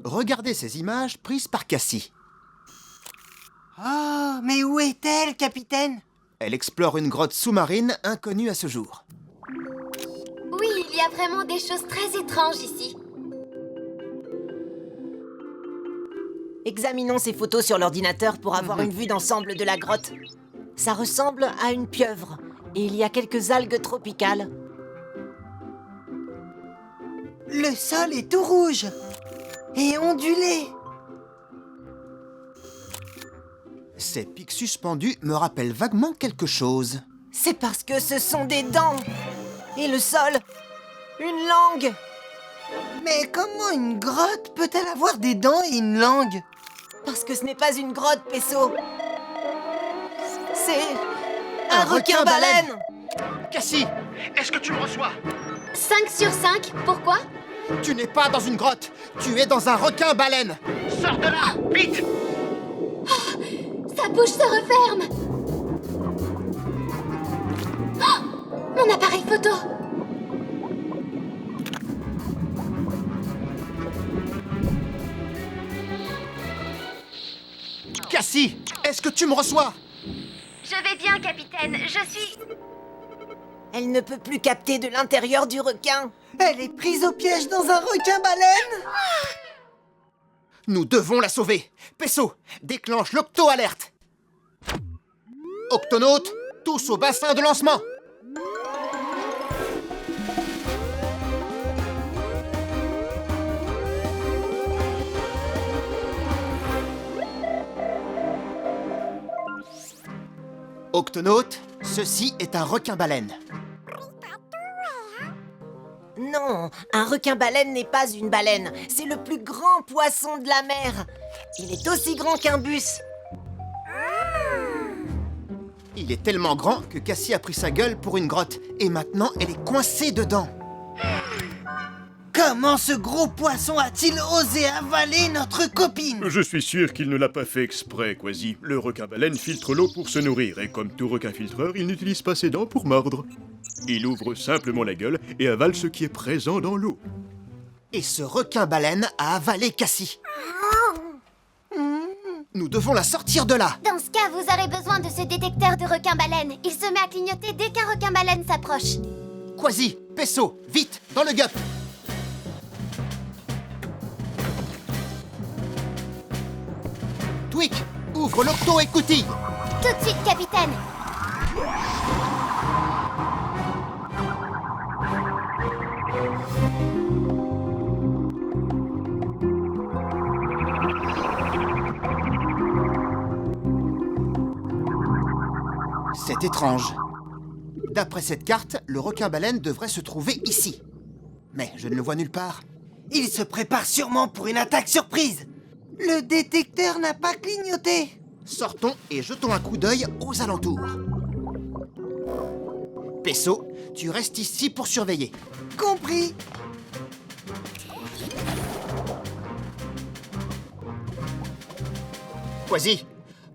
Regardez ces images prises par Cassie. Oh, mais où est-elle, capitaine? Elle explore une grotte sous-marine inconnue à ce jour. Oui, il y a vraiment des choses très étranges ici. Examinons ces photos sur l'ordinateur pour avoir une vue d'ensemble de la grotte. Ça ressemble à une pieuvre, et il y a quelques algues tropicales. Le sol est tout rouge et ondulé. Ces pics suspendus me rappellent vaguement quelque chose. C'est parce que ce sont des dents. Et le sol, une langue. Mais comment une grotte peut-elle avoir des dents et une langue? Parce que ce n'est pas une grotte, Pesso. C'est Un un requin-baleine. Cassie, est-ce que tu me reçois? 5 sur 5, pourquoi? Tu n'es pas dans une grotte, tu es dans un requin-baleine. Sors de là, vite! Sa bouche se referme. Oh, mon appareil photo. Cassie, est-ce que tu me reçois? Je vais bien, capitaine. Je suis... Elle ne peut plus capter de l'intérieur du requin. Elle est prise au piège dans un requin-baleine. Nous devons la sauver. Pesso, déclenche l'octo-alerte. Octonautes, tous au bassin de lancement. Octonautes, ceci est un requin-baleine. Non, un requin-baleine n'est pas une baleine. C'est le plus grand poisson de la mer. Il est aussi grand qu'un bus. Il est tellement grand que Cassie a pris sa gueule pour une grotte. Et maintenant, elle est coincée dedans. Comment ce gros poisson a-t-il osé avaler notre copine? Je suis sûr qu'il ne l'a pas fait exprès, Quasi. Le requin-baleine filtre l'eau pour se nourrir, et comme tout requin-filtreur, il n'utilise pas ses dents pour mordre. Il ouvre simplement la gueule et avale ce qui est présent dans l'eau. Et ce requin-baleine a avalé Cassie. Nous devons la sortir de là. Dans ce cas, vous aurez besoin de ce détecteur de requin-baleine. Il se met à clignoter dès qu'un requin-baleine s'approche. Quasi, Pesso, vite, dans le gup. Tweak, ouvre l'octo-écoutille. Tout de suite, capitaine. C'est étrange. D'après cette carte, le requin-baleine devrait se trouver ici. Mais je ne le vois nulle part. Il se prépare sûrement pour une attaque surprise. Le détecteur n'a pas clignoté. Sortons et jetons un coup d'œil aux alentours. Pesso, tu restes ici pour surveiller. Compris. Quasi,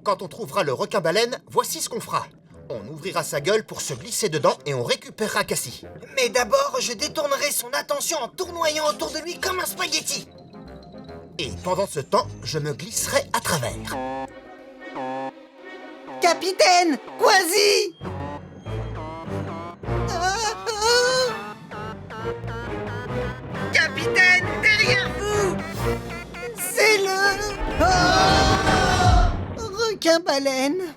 quand on trouvera le requin-baleine, voici ce qu'on fera. On ouvrira sa gueule pour se glisser dedans et on récupérera Cassie. Mais d'abord, je détournerai son attention en tournoyant autour de lui comme un spaghetti. Et pendant ce temps, je me glisserai à travers. Capitaine, Quasi! Capitaine, derrière vous! C'est le... requin-baleine.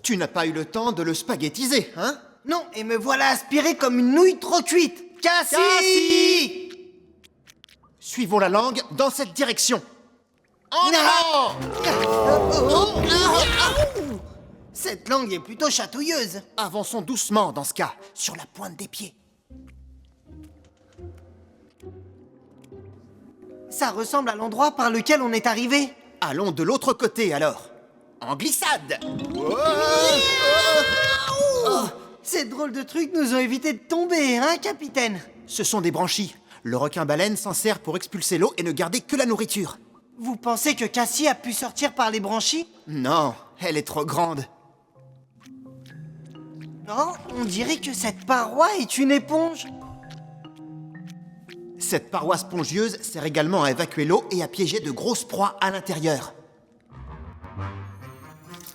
Tu n'as pas eu le temps de le spaghettiser, hein? Non, et me voilà aspiré comme une nouille trop cuite. Cassie! Suivons la langue dans cette direction. En Ah! avant! Cette langue est plutôt chatouilleuse. Avançons doucement dans ce cas, sur la pointe des pieds. Ça ressemble à l'endroit par lequel on est arrivé. Allons de l'autre côté alors. En glissade! Ces drôles de trucs nous ont évité de tomber, hein, capitaine? Ce sont des branchies. Le requin-baleine s'en sert pour expulser l'eau et ne garder que la nourriture. Vous pensez que Cassie a pu sortir par les branchies? Non, elle est trop grande. Non, on dirait que cette paroi est une éponge. Cette paroi spongieuse sert également à évacuer l'eau et à piéger de grosses proies à l'intérieur.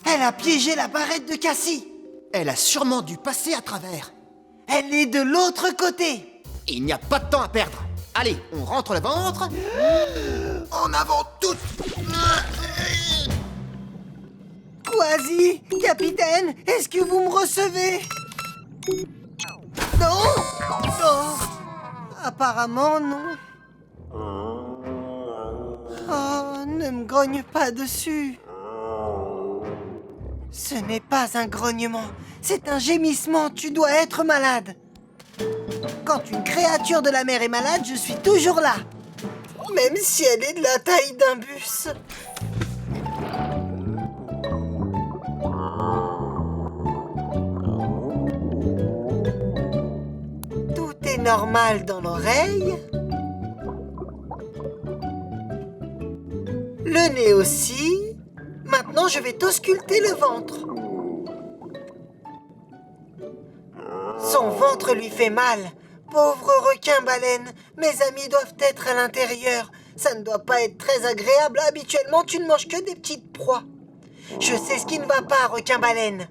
Elle a piégé la barrette de Cassie. Elle a sûrement dû passer à travers. Elle est de l'autre côté. Il n'y a pas de temps à perdre. Allez, on rentre le ventre. En avant toutes. Quasi, capitaine, est-ce que vous me recevez? Non? Oh, apparemment non. Oh, ne me grogne pas dessus. Ce n'est pas un grognement, c'est un gémissement, tu dois être malade. Quand une créature de la mer est malade, je suis toujours là. Même si elle est de la taille d'un bus. Tout est normal dans l'oreille. Le nez aussi. Maintenant, je vais t'ausculter le ventre. Son ventre lui fait mal. Pauvre requin-baleine, mes amis doivent être à l'intérieur. Ça ne doit pas être très agréable. Habituellement, tu ne manges que des petites proies. Je sais ce qui ne va pas, requin-baleine.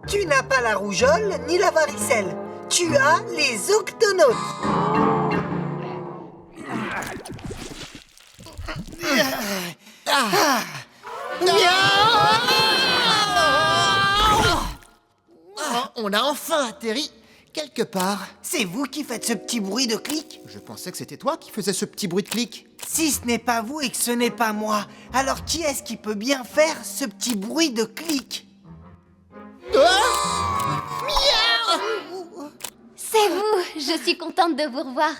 Tu n'as pas la rougeole ni la varicelle. Tu as les octonautes. On a enfin atterri quelque part. C'est vous qui faites ce petit bruit de clic? Je pensais que c'était toi qui faisais ce petit bruit de clic. Si ce n'est pas vous et que ce n'est pas moi, alors qui est-ce qui peut bien faire ce petit bruit de clic? C'est vous. Je suis contente de vous revoir.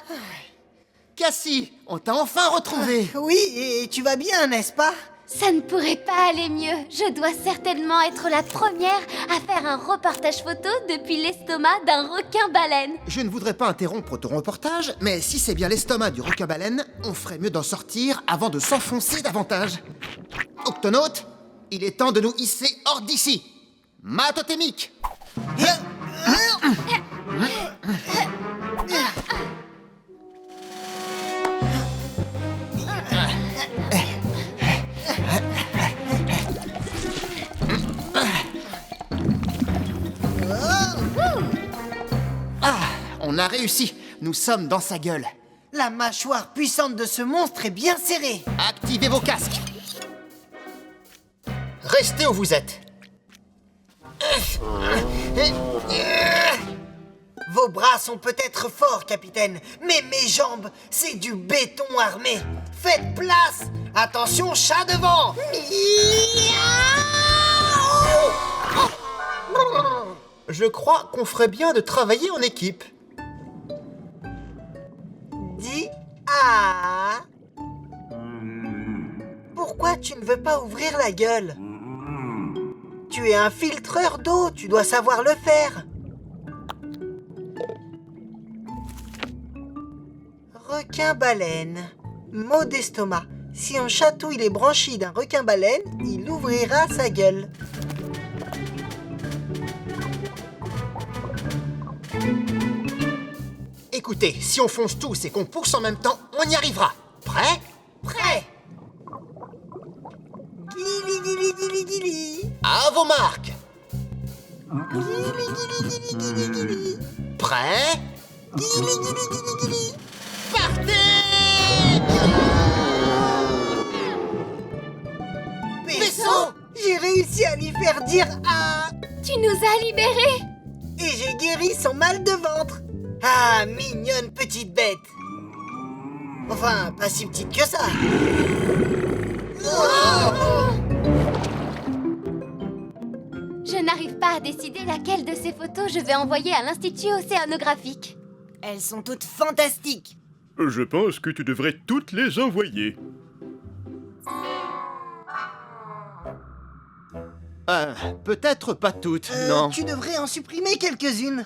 Cassie, on t'a enfin retrouvé. Oui, et tu vas bien, n'est-ce pas? Ça ne pourrait pas aller mieux. Je dois certainement être la première à faire un reportage photo depuis l'estomac d'un requin-baleine. Je ne voudrais pas interrompre ton reportage, mais si c'est bien l'estomac du requin-baleine, on ferait mieux d'en sortir avant de s'enfoncer davantage. Octonaute, il est temps de nous hisser hors d'ici. Ma totémique. On a réussi. Nous sommes dans sa gueule. La mâchoire puissante de ce monstre est bien serrée. Activez vos casques. Restez où vous êtes. Vos bras sont peut-être forts, capitaine, mais mes jambes, c'est du béton armé. Faites place. Attention, chat devant. Je crois qu'on ferait bien de travailler en équipe. Dis ah. Pourquoi tu ne veux pas ouvrir la gueule? Tu es un filtreur d'eau, tu dois savoir le faire. Requin-baleine. Mot d'estomac. Si on chatouille les branchies d'un requin-baleine, il ouvrira sa gueule. Écoutez, si on fonce tous et qu'on pousse en même temps, on y arrivera. Prêt? Prêt. Guili, guili, guili, guili. À vos marques. Guili, guili, guili, guili, guili. Prêt? Guili, guili, guili, guili. Partez! Vaisseau, j'ai réussi à lui faire dire ah. Tu nous as libérés. Et j'ai guéri son mal de ventre. Ah, mignonne petite bête. Enfin, pas si petite que ça. Je n'arrive pas à décider laquelle de ces photos je vais envoyer à l'Institut océanographique. Elles sont toutes fantastiques. Je pense que tu devrais toutes les envoyer. Peut-être pas toutes, non. Tu devrais en supprimer quelques-unes.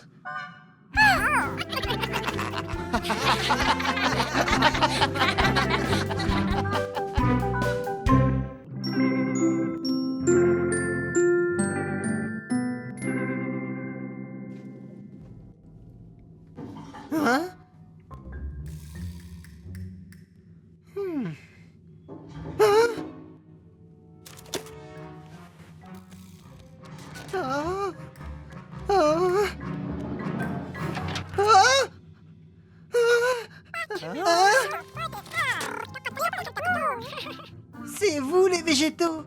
Hein? C'est vous les végétaux?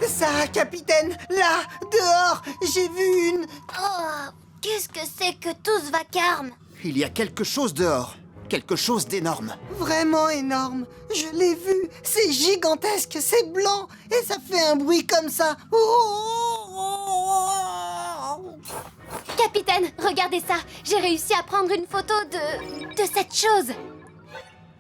Ça, capitaine, là, dehors, j'ai vu une... Oh, qu'est-ce que c'est que tout ce vacarme? Il y a quelque chose dehors. Quelque chose d'énorme. Vraiment énorme. Je l'ai vu. C'est gigantesque, c'est blanc. Et ça fait un bruit comme ça. Capitaine, regardez ça. J'ai réussi à prendre une photo de cette chose.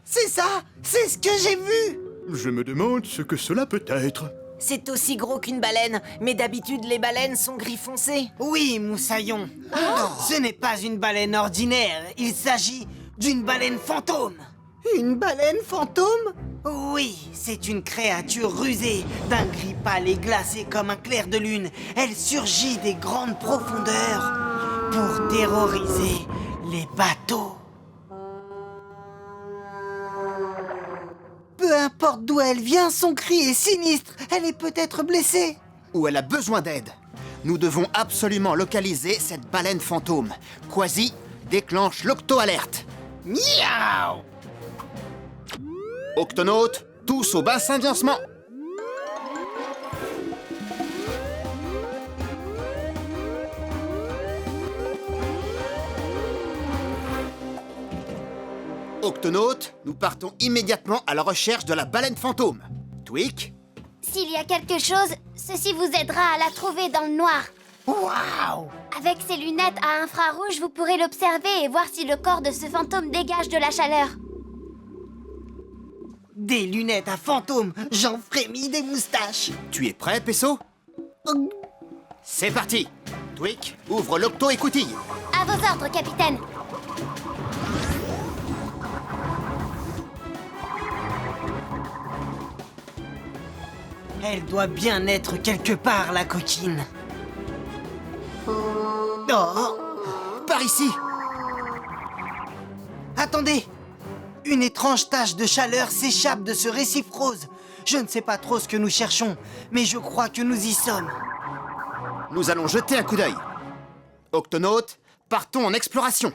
C'est ça, c'est ce que j'ai vu. Je me demande ce que cela peut être. C'est aussi gros qu'une baleine, mais d'habitude les baleines sont gris foncé. Oui, Moussaillon. Ce n'est pas une baleine ordinaire. Il s'agit d'une baleine fantôme. Une baleine fantôme? Oui, c'est une créature rusée, d'un gris pâle et glacé comme un clair de lune. Elle surgit des grandes profondeurs pour terroriser les bateaux. Peu importe d'où elle vient, son cri est sinistre. Elle est peut-être blessée. Ou elle a besoin d'aide. Nous devons absolument localiser cette baleine fantôme. Quasi, déclenche l'octo-alerte. Miaou! Octonautes, tous au bassin de lancement. Octonautes, nous partons immédiatement à la recherche de la baleine fantôme. Tweak, S'il y a quelque chose, ceci vous aidera à la trouver dans le noir. Waouh! Avec ces lunettes à infrarouge, vous pourrez l'observer et voir si le corps de ce fantôme dégage de la chaleur. Des lunettes à fantôme, j'en frémis des moustaches. tu es prêt, Pesso? C'est parti. Tweak, ouvre l'octo-écoutille. À vos ordres, capitaine. Elle doit bien être quelque part, la coquine. Oh! Par ici. Attendez! Une étrange tache de chaleur s'échappe de ce récif rose. Je ne sais pas trop ce que nous cherchons, mais je crois que nous y sommes. Nous allons jeter un coup d'œil. Octonautes, partons en exploration.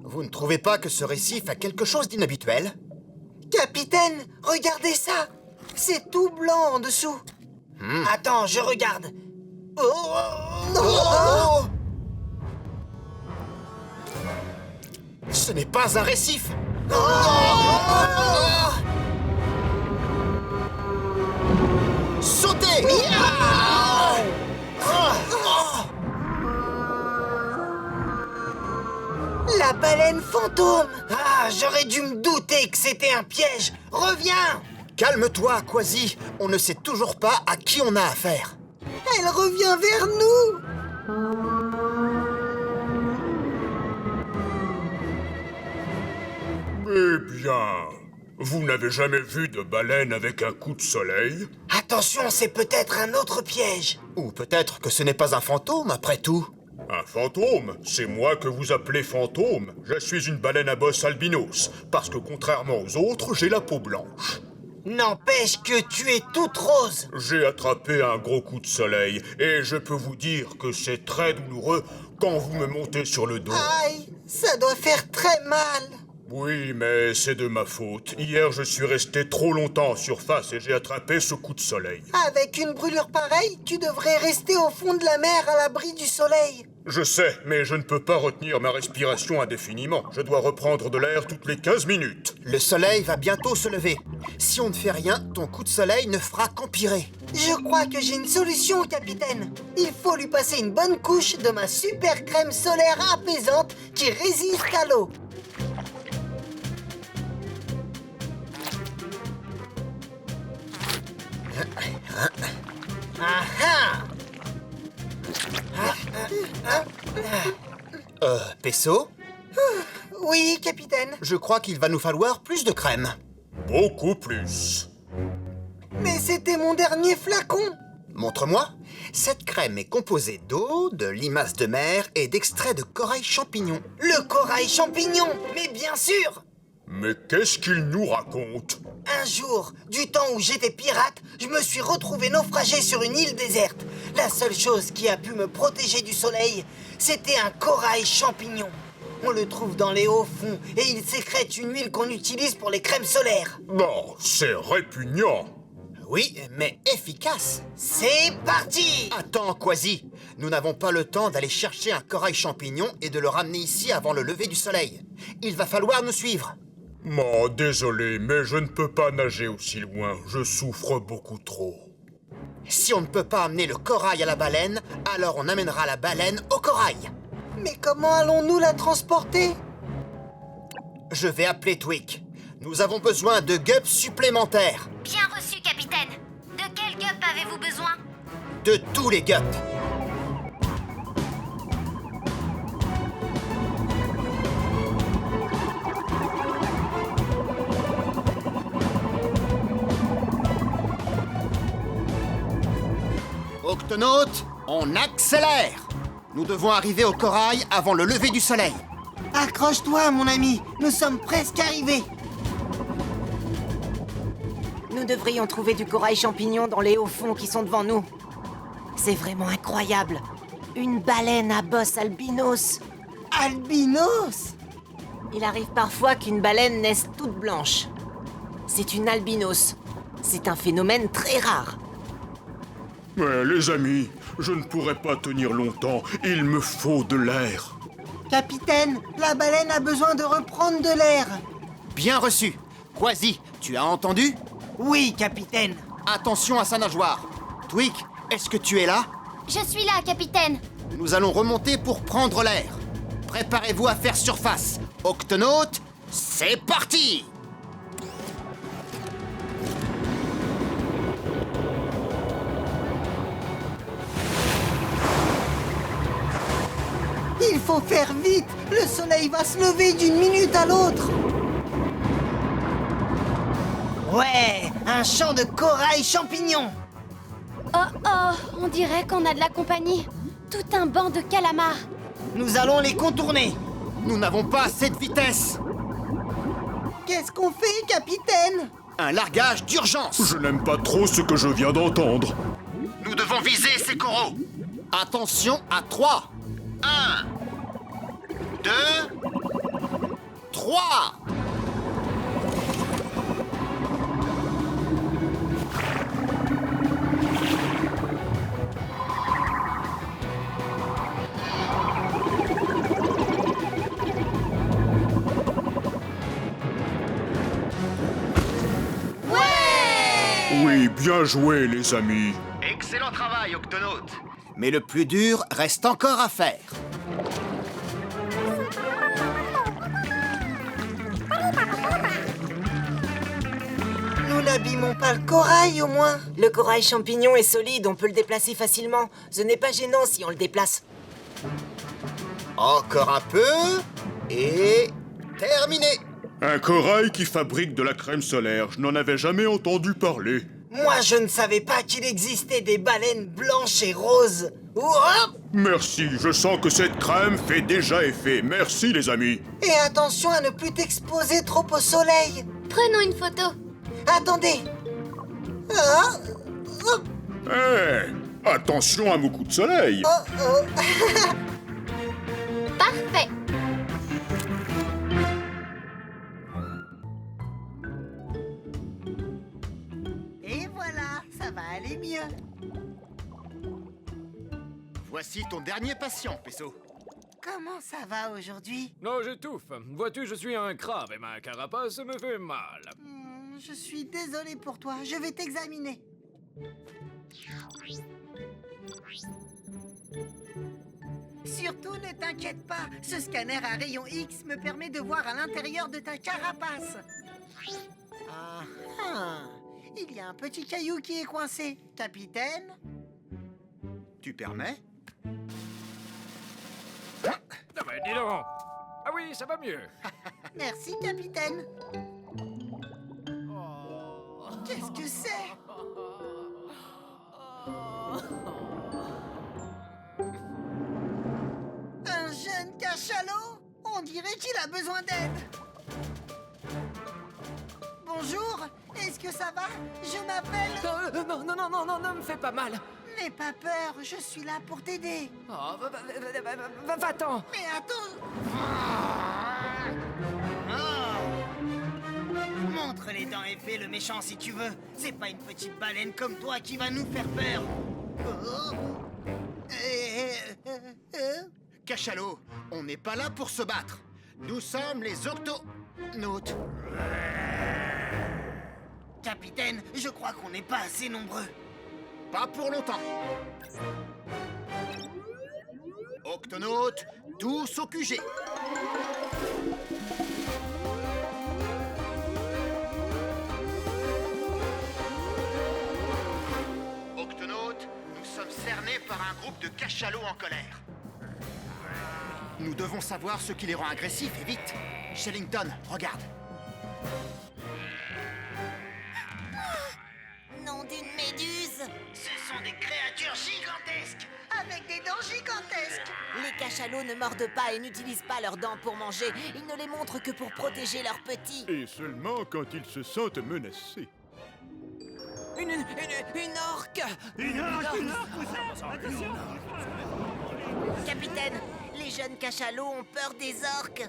Vous ne trouvez pas que ce récif a quelque chose d'inhabituel? Capitaine, regardez ça! C'est tout blanc en dessous. Attends, je regarde. Ce n'est pas un récif. Sautez! La baleine fantôme! Ah, j'aurais dû me douter que c'était un piège. Reviens! Calme-toi, Quasi. On ne sait toujours pas à qui on a affaire. Elle revient vers nous! Eh bien, vous n'avez jamais vu de baleine avec un coup de soleil? Attention, c'est peut-être un autre piège. Ou peut-être que ce n'est pas un fantôme, après tout. Un fantôme? C'est moi que vous appelez fantôme? Je suis une baleine à bosse albinos, parce que contrairement aux autres, j'ai la peau blanche. N'empêche que tu es toute rose. J'ai attrapé un gros coup de soleil, et je peux vous dire que c'est très douloureux quand vous me montez sur le dos. Aïe, ça doit faire très mal. Oui, mais c'est de ma faute. Hier, je suis resté trop longtemps en surface et j'ai attrapé ce coup de soleil. Avec une brûlure pareille, tu devrais rester au fond de la mer à l'abri du soleil. Je sais, mais je ne peux pas retenir ma respiration indéfiniment. Je dois reprendre de l'air toutes les 15 minutes. Le soleil va bientôt se lever. Si on ne fait rien, ton coup de soleil ne fera qu'empirer. Je crois que j'ai une solution, capitaine. Il faut lui passer une bonne couche de ma super crème solaire apaisante qui résiste à l'eau. Pesso, Oui, capitaine. je crois qu'il va nous falloir plus de crème. Beaucoup plus. Mais c'était mon dernier flacon. Montre-moi. Cette crème est composée d'eau, de limaces de mer et d'extrait de corail champignon. Le corail champignon, mais bien sûr. Mais qu'est-ce qu'il nous raconte? Un jour, du temps où j'étais pirate, je me suis retrouvé naufragé sur une île déserte. La seule chose qui a pu me protéger du soleil, c'était un corail champignon. On le trouve dans les hauts fonds et il sécrète une huile qu'on utilise pour les crèmes solaires. Non, c'est répugnant. Oui, mais efficace. C'est parti! Attends, Quasi. Nous n'avons pas le temps d'aller chercher un corail champignon et de le ramener ici avant le lever du soleil. Il va falloir nous suivre. Oh, désolé, mais je ne peux pas nager aussi loin. Je souffre beaucoup trop. Si on ne peut pas amener le corail à la baleine, alors on amènera la baleine au corail. Mais comment allons-nous la transporter? Je vais appeler Twig. Nous avons besoin de gups supplémentaires. Bien reçu, capitaine. De quel gup avez-vous besoin? De tous les gups. Octonautes, on accélère. Nous devons arriver au corail avant le lever du soleil. Accroche-toi, mon ami. Nous sommes presque arrivés. Nous devrions trouver du corail champignon dans les hauts fonds qui sont devant nous. C'est vraiment incroyable. Une baleine à bosse albinos. Albinos? Il arrive parfois qu'une baleine naisse toute blanche. C'est une albinos. C'est un phénomène très rare. Mais les amis, je ne pourrai pas tenir longtemps. Il me faut de l'air. Capitaine, la baleine a besoin de reprendre de l'air. Bien reçu. Quasi, tu as entendu? Oui, capitaine. Attention à sa nageoire. Twig, est-ce que tu es là? Je suis là, capitaine. Nous allons remonter pour prendre l'air. Préparez-vous à faire surface. Octonautes, c'est parti! Il faut faire vite. Le soleil va se lever d'une minute à l'autre. Ouais, un champ de corail champignon. Oh oh, on dirait qu'on a de la compagnie. Tout un banc de calamars. Nous allons les contourner. Nous n'avons pas assez de vitesse. Qu'est-ce qu'on fait, capitaine? Un largage d'urgence. Je n'aime pas trop ce que je viens d'entendre. Nous devons viser ces coraux. Attention à 3. 1, 2, 3. Oui, bien joué, les amis. Excellent travail, Octonautes. Mais le plus dur reste encore à faire. Nous n'abîmons pas le corail, au moins. Le corail champignon est solide, on peut le déplacer facilement. Ce n'est pas gênant si on le déplace. Encore un peu. Et terminé. Un corail qui fabrique de la crème solaire. Je n'en avais jamais entendu parler. Moi, je ne savais pas qu'il existait des baleines blanches et roses. Ouah! Merci, je sens que cette crème fait déjà effet. Merci, les amis. Et attention à ne plus t'exposer trop au soleil. Prenons une photo. Attendez. Ah, oh, Hé, attention à mon coup de soleil. oh, oh. Parfait. Et voilà, ça va aller mieux. Voici ton dernier patient, Pesso. Comment ça va aujourd'hui? Non, j'étouffe. Vois-tu, je suis un crabe et ma carapace me fait mal. Je suis désolé pour toi, je vais t'examiner. Surtout ne t'inquiète pas, ce scanner à rayon X me permet de voir à l'intérieur de ta carapace. Ah ah, il y a un petit caillou qui est coincé. Capitaine? Tu permets? Ah ben, dis donc. Ah oui, ça va mieux. Merci, capitaine. Qu'est-ce que c'est? Un jeune cachalot? On dirait qu'il a besoin d'aide. Bonjour, est-ce que ça va? Je m'appelle... Non, ne me fais pas mal. N'aie pas peur, je suis là pour t'aider. Oh, va-t'en. Mais attends... Montre les dents et fais le méchant si tu veux. C'est pas une petite baleine comme toi qui va nous faire peur. Cachalot, on n'est pas là pour se battre. Nous sommes les octonautes. Capitaine, je crois qu'on n'est pas assez nombreux. Pas pour longtemps. Octonautes, tous au QG. Octonautes, nous sommes cernés par un groupe de cachalots en colère. Nous devons savoir ce qui les rend agressifs et vite. Shellington, regarde. Nom d'une méduse. Ce sont des créatures gigantesques, avec des dents gigantesques. Les cachalots ne mordent pas et n'utilisent pas leurs dents pour manger. Ils ne les montrent que pour protéger leurs petits. Et seulement quand ils se sentent menacés. Une orque. Capitaine, les jeunes cachalots ont peur des orques.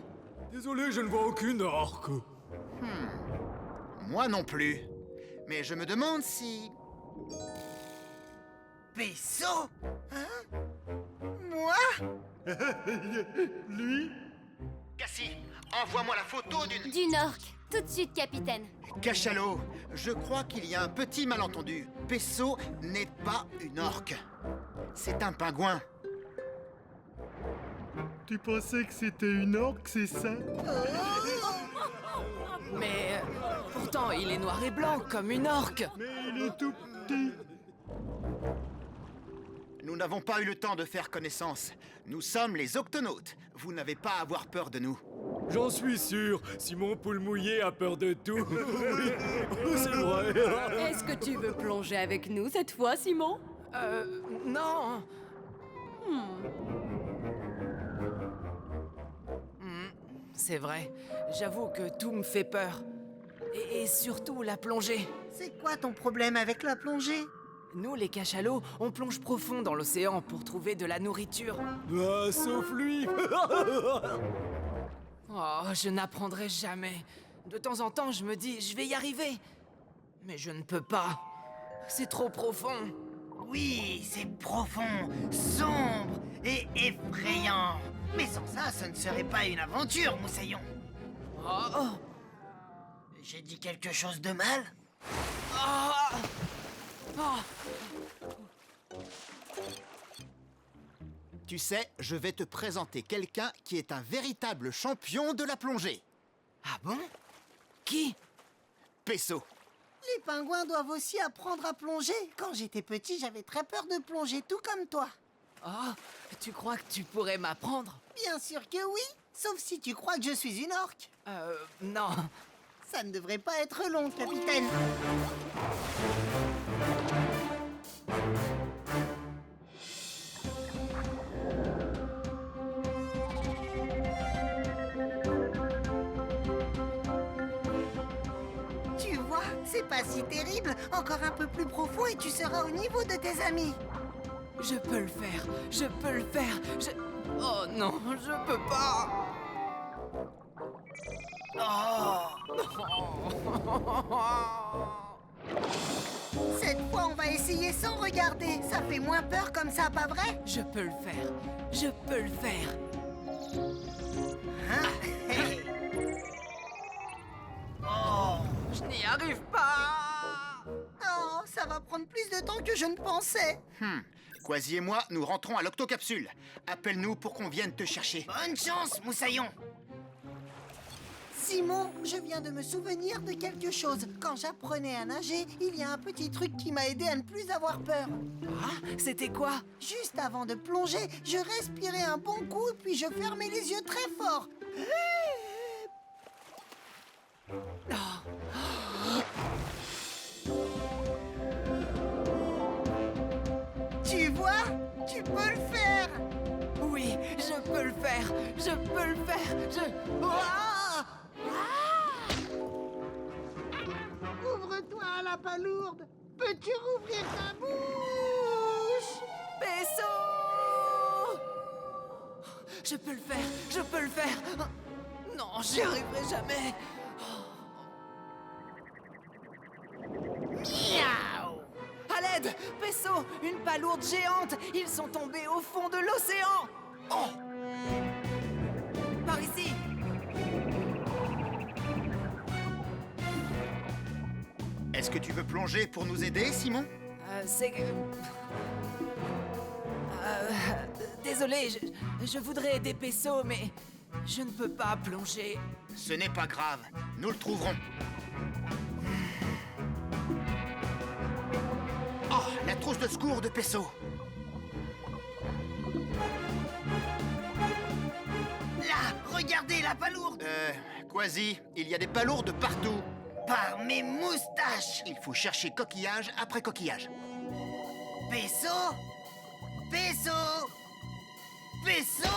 Désolé, je ne vois aucune orque. Moi non plus. Mais je me demande si... Pesso? Hein? Moi? Cassie, envoie-moi la photo d'une... D'une orque. Tout de suite, capitaine. Cachalot, je crois qu'il y a un petit malentendu. Pesso n'est pas une orque. C'est un pingouin. Tu pensais que c'était une orque, c'est ça? Mais pourtant, il est noir et blanc comme une orque. Mais il est tout petit. Nous n'avons pas eu le temps de faire connaissance. Nous sommes les octonautes. Vous n'avez pas à avoir peur de nous. J'en suis sûr, Simon Poule Mouillé a peur de tout. C'est vrai. Est-ce que tu veux plonger avec nous cette fois, Simon? Non. C'est vrai, j'avoue que tout me fait peur. Et surtout la plongée. C'est quoi ton problème avec la plongée? Nous, les cachalots, on plonge profond dans l'océan pour trouver de la nourriture. Ah, sauf lui. Oh, je n'apprendrai jamais. De temps en temps, je me dis, je vais y arriver. Mais je ne peux pas. C'est trop profond. Oui, c'est profond, sombre et effrayant. Mais sans ça, ce ne serait pas une aventure, Moussaillon. Oh, J'ai dit quelque chose de mal? Tu sais, je vais te présenter quelqu'un qui est un véritable champion de la plongée. Ah bon? Qui? Pesso. Les pingouins doivent aussi apprendre à plonger. Quand j'étais petit, j'avais très peur de plonger, tout comme toi. Oh, tu crois que tu pourrais m'apprendre? Bien sûr que oui, sauf si tu crois que je suis une orque. Non. Ça ne devrait pas être long, capitaine. Tu vois, c'est pas si terrible. Encore un peu plus profond et tu seras au niveau de tes amis. Je peux le faire. Je peux le faire. Oh non, je peux pas. Cette fois, on va essayer sans regarder. Ça fait moins peur comme ça, pas vrai? Je peux le faire. Je peux le faire. Je n'y arrive pas. Oh, ça va prendre plus de temps que je ne pensais. Quasi et moi, nous rentrons à l'octocapsule. Appelle-nous pour qu'on vienne te chercher. Bonne chance, Moussaillon. Simon, je viens de me souvenir de quelque chose. Quand j'apprenais à nager, il y a un petit truc qui m'a aidé à ne plus avoir peur. Ah, c'était quoi? Juste avant de plonger, je respirais un bon coup, puis je fermais les yeux très fort. Tu vois? Tu peux le faire! Oui, je peux le faire. Je peux le faire. Ouah! Ouvre-toi à la palourde! Peux-tu rouvrir ta bouche? Pesso! Je peux le faire. Je peux le faire. Non, j'y arriverai jamais. Miaou! À l'aide! Pesso! Une palourde géante! Ils sont tombés au fond de l'océan! Oh! Par ici! Est-ce que tu veux plonger pour nous aider, Simon? C'est que... désolé, je voudrais aider Pesso, mais je ne peux pas plonger. Ce n'est pas grave, nous le trouverons. Oh, la trousse de secours de Pesso. Là, regardez la palourde! Quasi, il y a des palourdes partout. Par mes moustaches! Il faut chercher coquillage après coquillage. Pesso! Pesso! Pesso!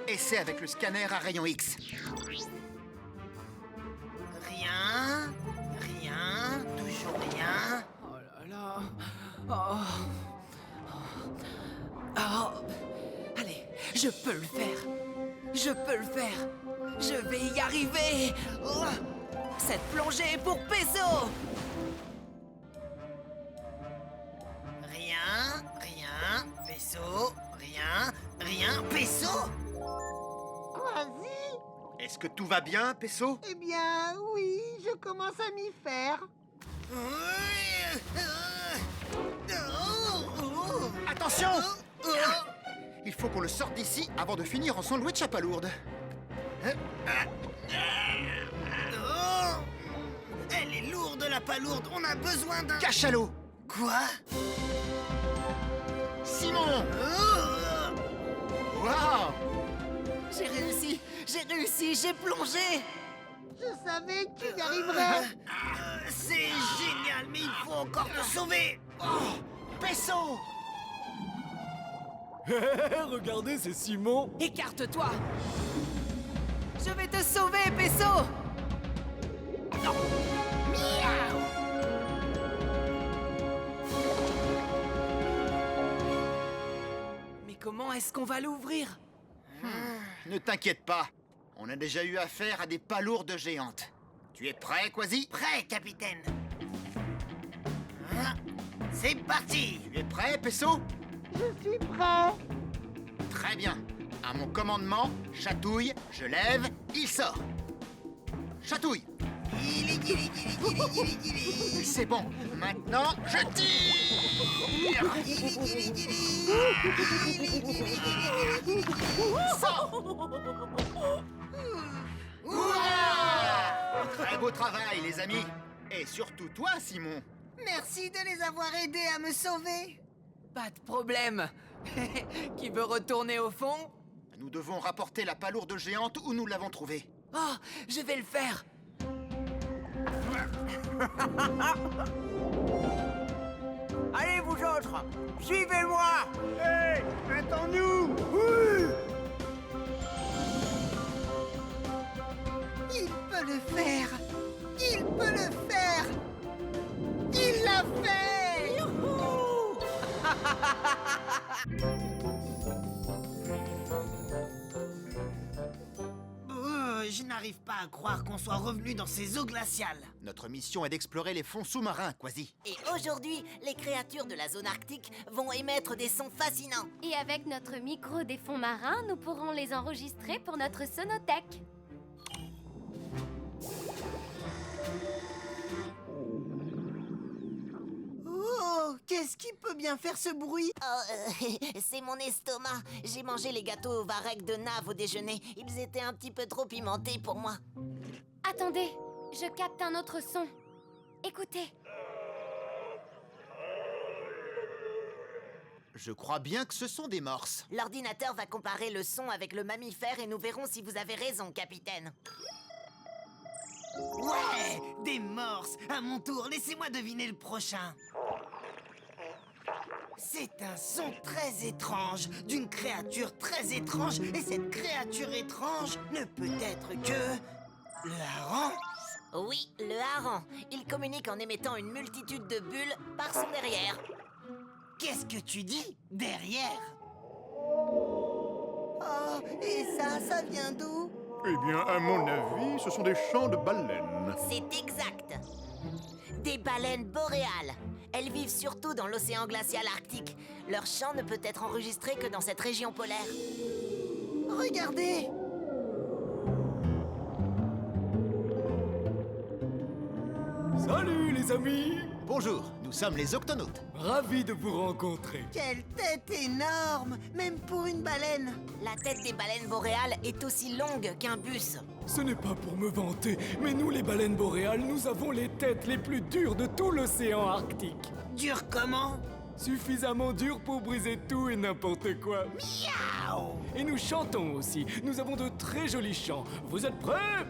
Essaie avec le scanner à rayon X. Rien, rien, toujours rien. Oh là là... Oh. Allez, je peux le faire. Je peux le faire. Je vais y arriver. Oh. Cette plongée est pour Pesso. Rien, rien, Pesso, rien, rien, Pesso! Quasi? Est-ce que tout va bien, Pesso? Eh bien, oui, je commence à m'y faire. Attention! Il faut qu'on le sorte d'ici avant de finir en sandwich à palourde. Elle est lourde, la palourde, on a besoin d'un... Cachalot! Quoi? Simon! Waouh! J'ai réussi. J'ai plongé. Je savais que tu y arriverais. C'est génial, mais il faut encore te sauver. Pesso! Regardez, c'est Simon. Écarte-toi. Je vais te sauver, Pesso. Mais comment est-ce qu'on va l'ouvrir? Ne t'inquiète pas, on a déjà eu affaire à des palourdes géantes. Tu es prêt, Quasi? Prêt, capitaine. C'est parti. Tu es prêt, Pesso? Je suis prêt. Très bien. À mon commandement, chatouille, je lève, il sort. Chatouille. C'est bon. Maintenant, je tire. Sors. Hurrah! Très beau travail, les amis. Et surtout toi, Simon. Merci de les avoir aidés à me sauver. Pas de problème. Qui veut retourner au fond? Nous devons rapporter la palourde géante où nous l'avons trouvée. Oh, je vais le faire. Allez, vous autres, suivez-moi. Hé, attends-nous! Il peut le faire. Il peut le faire. Il l'a fait. Youhou! Je n'arrive n'arrive pas à croire qu'on soit revenu dans ces eaux glaciales. Notre mission est d'explorer les fonds sous-marins, Quasi. Et aujourd'hui, les créatures de la zone arctique vont émettre des sons fascinants. Et avec notre micro des fonds marins, nous pourrons les enregistrer pour notre sonothèque. Oh, qu'est-ce qui peut bien faire ce bruit? C'est mon estomac. J'ai mangé les gâteaux au varech de Nav au déjeuner. Ils étaient un petit peu trop pimentés pour moi. Attendez, je capte un autre son. Écoutez. Je crois bien que ce sont des morses. L'ordinateur va comparer le son avec le mammifère et nous verrons si vous avez raison, capitaine. Ouais, des morses. À mon tour, laissez-moi deviner le prochain. C'est un son très étrange, d'une créature très étrange. Et cette créature étrange ne peut être que... le hareng. Oui, le hareng. Il communique en émettant une multitude de bulles par son derrière. Qu'est-ce que tu dis? Derrière? Oh, et ça vient d'où? Eh bien, à mon avis, ce sont des chants de baleines. C'est exact. Des baleines boréales. Elles vivent surtout dans l'océan glacial arctique. Leur chant ne peut être enregistré que dans cette région polaire. Regardez! Salut les amis! Bonjour, nous sommes les Octonautes. Ravi de vous rencontrer. Quelle tête énorme! Même pour une baleine! La tête des baleines boréales est aussi longue qu'un bus. Ce n'est pas pour me vanter, mais nous les baleines boréales, nous avons les têtes les plus dures de tout l'océan arctique. Dur comment? Suffisamment dures pour briser tout et n'importe quoi. Miaou! Et nous chantons aussi. Nous avons de très jolis chants. Vous êtes prêts?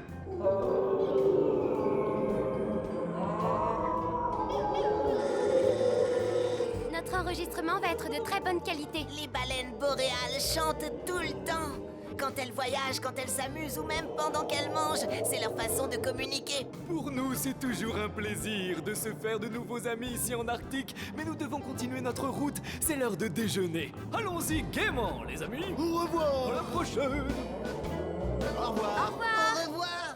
Notre enregistrement va être de très bonne qualité. Les baleines boréales chantent tout le temps. Quand elles voyagent, quand elles s'amusent ou même pendant qu'elles mangent, c'est leur façon de communiquer. Pour nous, c'est toujours un plaisir de se faire de nouveaux amis ici en Arctique, mais nous devons continuer notre route. C'est l'heure de déjeuner. Allons-y gaiement, les amis. Au revoir. À la prochaine. Au revoir. Au revoir!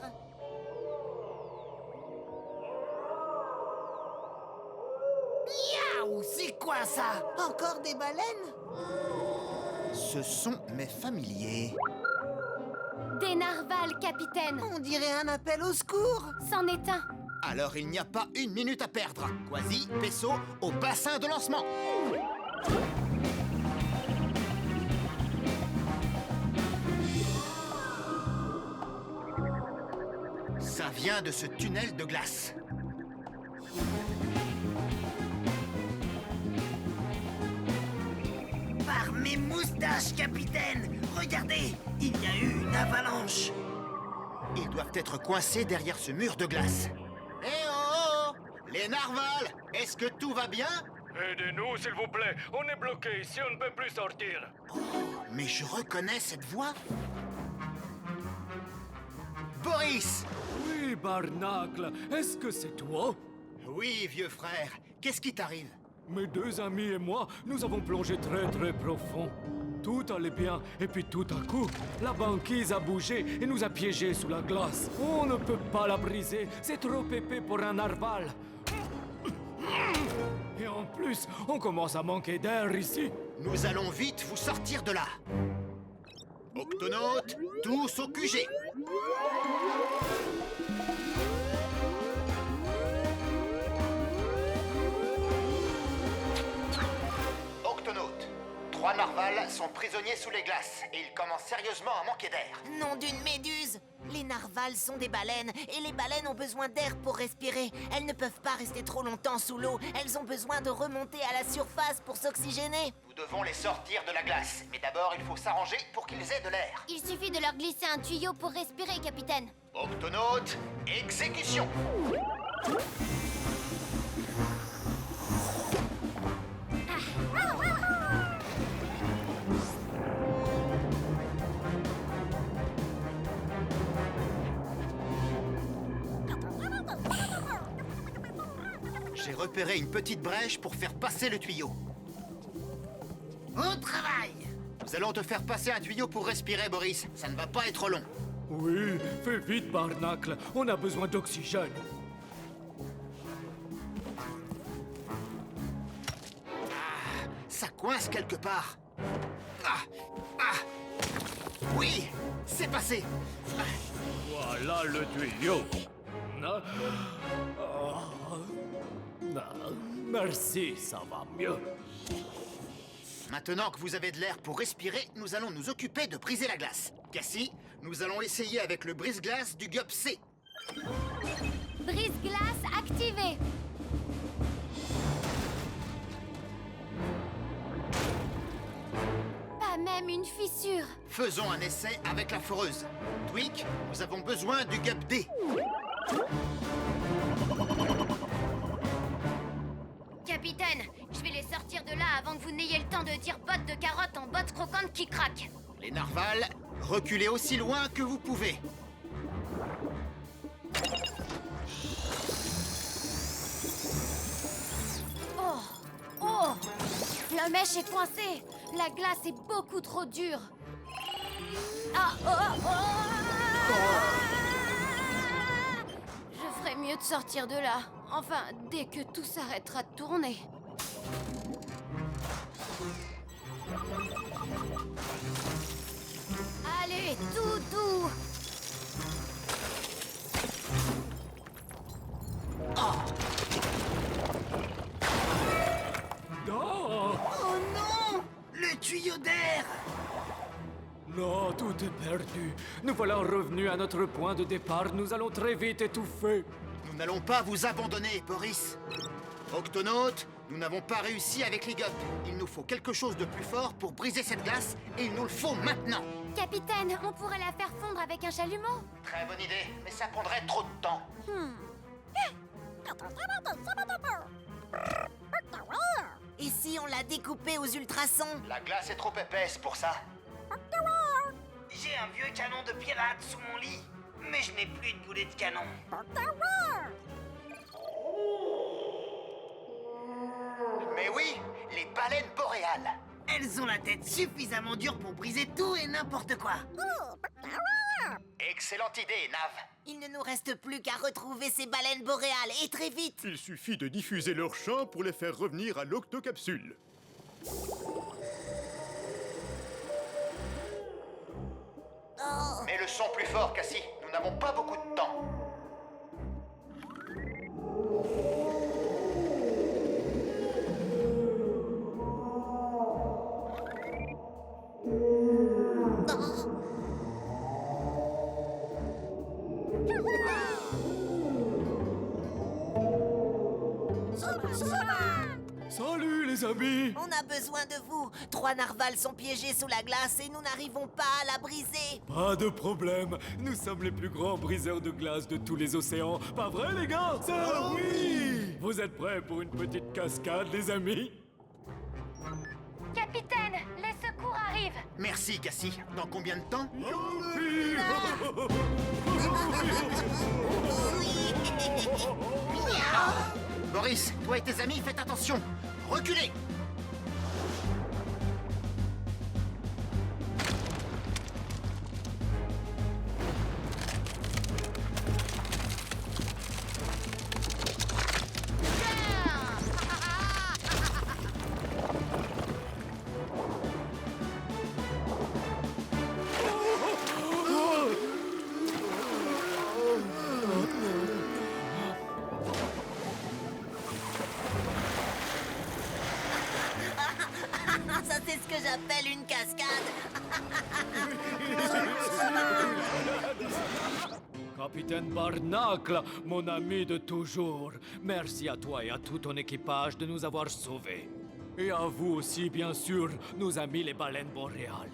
Miaou! C'est quoi ça? Encore des baleines? Ce son m'est familier. Des narvals, capitaine. On dirait un appel au secours! C'en est un. Alors il n'y a pas une minute à perdre. Quasi, Pesso, au bassin de lancement. Ça vient de ce tunnel de glace. Par mes moustaches, capitaine! Regardez! Il y a eu une avalanche! Ils doivent être coincés derrière ce mur de glace. Eh oh, oh! Les narvals, est-ce que tout va bien? Aidez-nous, s'il vous plaît. On est bloqué ici, on ne peut plus sortir. Mais je reconnais cette voix. Boris! Oui, Barnacle, est-ce que c'est toi? Oui, vieux frère. Qu'est-ce qui t'arrive? Mes deux amis et moi, nous avons plongé très très profond. Tout allait bien, et puis tout à coup, la banquise a bougé et nous a piégés sous la glace. On ne peut pas la briser, c'est trop épais pour un narval. Et en plus, on commence à manquer d'air ici. Nous allons vite vous sortir de là. Octonautes, tous au QG. Octonautes, 3 narvals sont prisonniers sous les glaces et ils commencent sérieusement à manquer d'air. Nom d'une méduse! Les narvals sont des baleines, et les baleines ont besoin d'air pour respirer. Elles ne peuvent pas rester trop longtemps sous l'eau. Elles ont besoin de remonter à la surface pour s'oxygéner. Nous devons les sortir de la glace, mais d'abord il faut s'arranger pour qu'ils aient de l'air. Il suffit de leur glisser un tuyau pour respirer, capitaine. Octonautes, exécution! J'ai repéré une petite brèche pour faire passer le tuyau. Au travail! Nous allons te faire passer un tuyau pour respirer, Boris. Ça ne va pas être long. Oui, fais vite, Barnacle. On a besoin d'oxygène. Ça coince quelque part. Ah, ah. Oui, c'est passé. Voilà le tuyau. Ah. Merci, ça va mieux. Maintenant que vous avez de l'air pour respirer, nous allons nous occuper de briser la glace. Cassie, nous allons essayer avec le brise-glace du GUP C. Brise-glace activé. Pas même une fissure. Faisons un essai avec la foreuse. Tweak, nous avons besoin du GUP D. Capitaine, je vais les sortir de là avant que vous n'ayez le temps de dire botte de carotte en botte croquante qui craque. Les narvals, reculez aussi loin que vous pouvez. Oh, la mèche est coincée. La glace est beaucoup trop dure. Je ferais mieux de sortir de là. Enfin, dès que tout s'arrêtera de tourner. Allez, tout doux. Oh Oh non! Le tuyau d'air! non, tout est perdu. Nous voilà revenus à notre point de départ. Nous allons très vite étouffer. Nous n'allons pas vous abandonner, Boris. Octonautes, nous n'avons pas réussi avec les GUP. Il nous faut quelque chose de plus fort pour briser cette glace, et il nous le faut maintenant. Capitaine, on pourrait la faire fondre avec un chalumeau. Très bonne idée, mais ça prendrait trop de temps. Et si on l'a découpé aux ultrasons? La glace est trop épaisse pour ça. J'ai un vieux canon de pirate sous mon lit, mais je n'ai plus de boulet de canon. Mais oui, les baleines boréales. Elles ont la tête suffisamment dure pour briser tout et n'importe quoi. Excellente idée, Nav. Il ne nous reste plus qu'à retrouver ces baleines boréales, et très vite. Il suffit de diffuser leur chant pour les faire revenir à l'octocapsule. Mets le son plus fort, Cassie. Nous n'avons pas beaucoup de temps. Salut les amis. On a besoin de vous. 3 narvals sont piégés sous la glace et nous n'arrivons pas à la briser. Pas de problème. Nous sommes les plus grands briseurs de glace de tous les océans. Pas vrai les gars? Ça oui. Vous êtes prêts pour une petite cascade les amis? Capitaine, les secours arrivent. Merci, Cassie. Dans combien de temps? Boris, toi et tes amis, faites attention. Reculez. Ça, c'est ce que j'appelle une cascade. Capitaine Barnacle, mon ami de toujours. Merci à toi et à tout ton équipage de nous avoir sauvés. Et à vous aussi, bien sûr, nos amis les baleines boréales.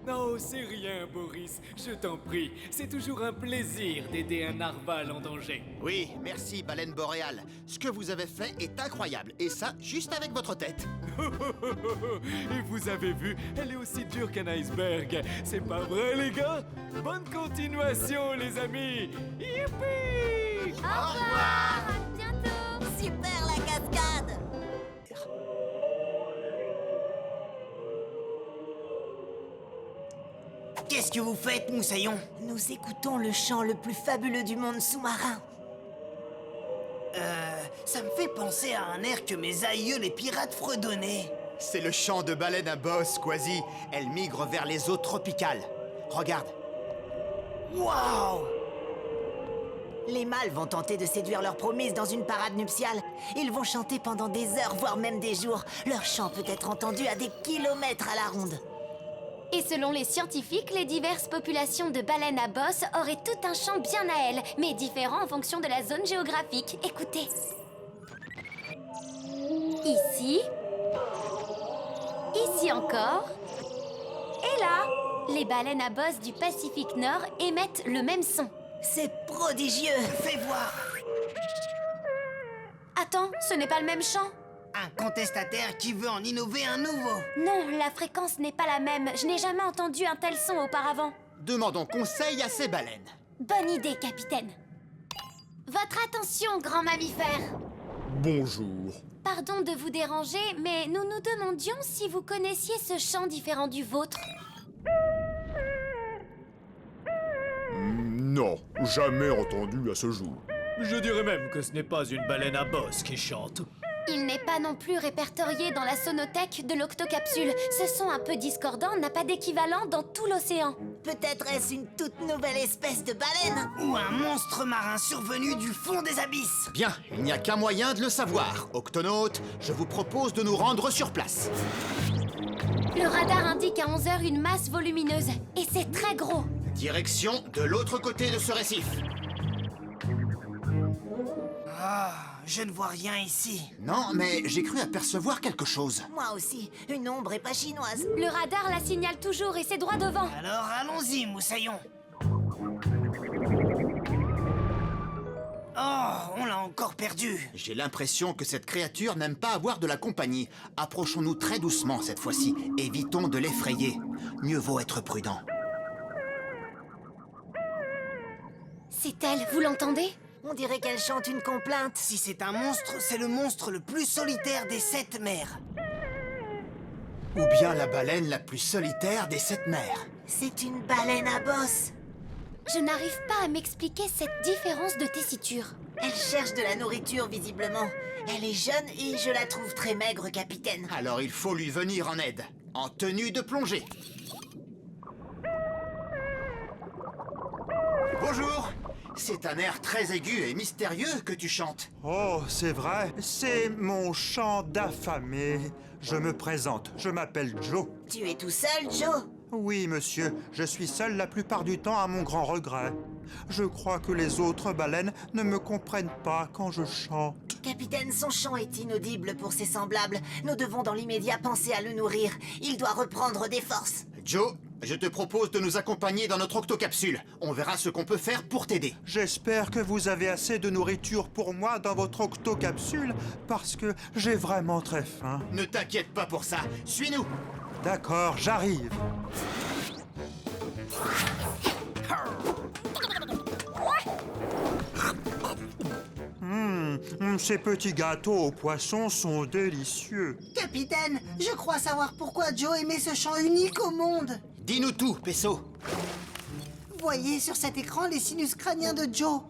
Non, c'est rien, Boris. Je t'en prie. C'est toujours un plaisir d'aider un narval en danger. Oui, merci, baleine boréale. Ce que vous avez fait est incroyable. Et ça, juste avec votre tête. Et vous avez vu, elle est aussi dure qu'un iceberg. C'est pas vrai, les gars? Bonne continuation, les amis. Youpi! Au revoir. À bientôt. Super la cascade. Qu'est-ce que vous faites, Moussaillon? Nous écoutons le chant le plus fabuleux du monde sous-marin. Ça me fait penser à un air que mes aïeux les pirates fredonnaient. C'est le chant de baleine à bosse, Quasi. Elle migre vers les eaux tropicales. Regarde. Waouh! Les mâles vont tenter de séduire leur promise dans une parade nuptiale. Ils vont chanter pendant des heures, voire même des jours. Leur chant peut être entendu à des kilomètres à la ronde. Et selon les scientifiques, les diverses populations de baleines à bosse auraient tout un chant bien à elles, mais différent en fonction de la zone géographique. Écoutez. Ici. Ici encore. Et là. Les baleines à bosse du Pacifique Nord émettent le même son. C'est prodigieux! Fais voir! Attends, ce n'est pas le même chant. Un contestataire qui veut en innover un nouveau. Non, la fréquence n'est pas la même. Je n'ai jamais entendu un tel son auparavant. Demandons conseil à ces baleines. Bonne idée, capitaine. Votre attention, grand mammifère. Bonjour. Pardon de vous déranger, mais nous nous demandions si vous connaissiez ce chant différent du vôtre. Non, jamais entendu à ce jour. Je dirais même que ce n'est pas une baleine à bosse qui chante. Il n'est pas non plus répertorié dans la sonothèque de l'octocapsule. Ce son un peu discordant n'a pas d'équivalent dans tout l'océan. Peut-être est-ce une toute nouvelle espèce de baleine? Ou un monstre marin survenu du fond des abysses. Bien, il n'y a qu'un moyen de le savoir. Octonautes, je vous propose de nous rendre sur place. Le radar indique à 11 h une masse volumineuse. Et c'est très gros. Direction de l'autre côté de ce récif. Ah, je ne vois rien ici. Non, mais j'ai cru apercevoir quelque chose. Moi aussi, une ombre et pas chinoise. Le radar la signale toujours et c'est droit devant. Alors allons-y, Moussaillon. Oh, on l'a encore perdu. J'ai l'impression que cette créature n'aime pas avoir de la compagnie. Approchons-nous très doucement cette fois-ci. Évitons de l'effrayer. Mieux vaut être prudent. C'est elle, vous l'entendez? On dirait qu'elle chante une complainte. Si c'est un monstre, c'est le monstre le plus solitaire des 7 mers. Ou bien la baleine la plus solitaire des 7 mers. C'est une baleine à bosse. Je n'arrive pas à m'expliquer cette différence de tessiture. Elle cherche de la nourriture, visiblement. Elle est jeune et je la trouve très maigre, capitaine. Alors il faut lui venir en aide. En tenue de plongée. Bonjour. C'est un air très aigu et mystérieux que tu chantes. Oh, c'est vrai, c'est mon chant d'affamé. Je me présente, je m'appelle Joe. Tu es tout seul, Joe? Oui, monsieur, je suis seul la plupart du temps à mon grand regret. Je crois que les autres baleines ne me comprennent pas quand je chante. Capitaine, son chant est inaudible pour ses semblables. Nous devons dans l'immédiat penser à le nourrir. Il doit reprendre des forces. Joe, je te propose de nous accompagner dans notre octocapsule. On verra ce qu'on peut faire pour t'aider. J'espère que vous avez assez de nourriture pour moi dans votre octocapsule, parce que j'ai vraiment très faim. Ne t'inquiète pas pour ça. Suis-nous. D'accord, j'arrive. Ces petits gâteaux aux poissons sont délicieux. Capitaine, je crois savoir pourquoi Joe aimait ce chant unique au monde. Dis-nous tout, Pesso. Voyez sur cet écran les sinus crâniens de Joe.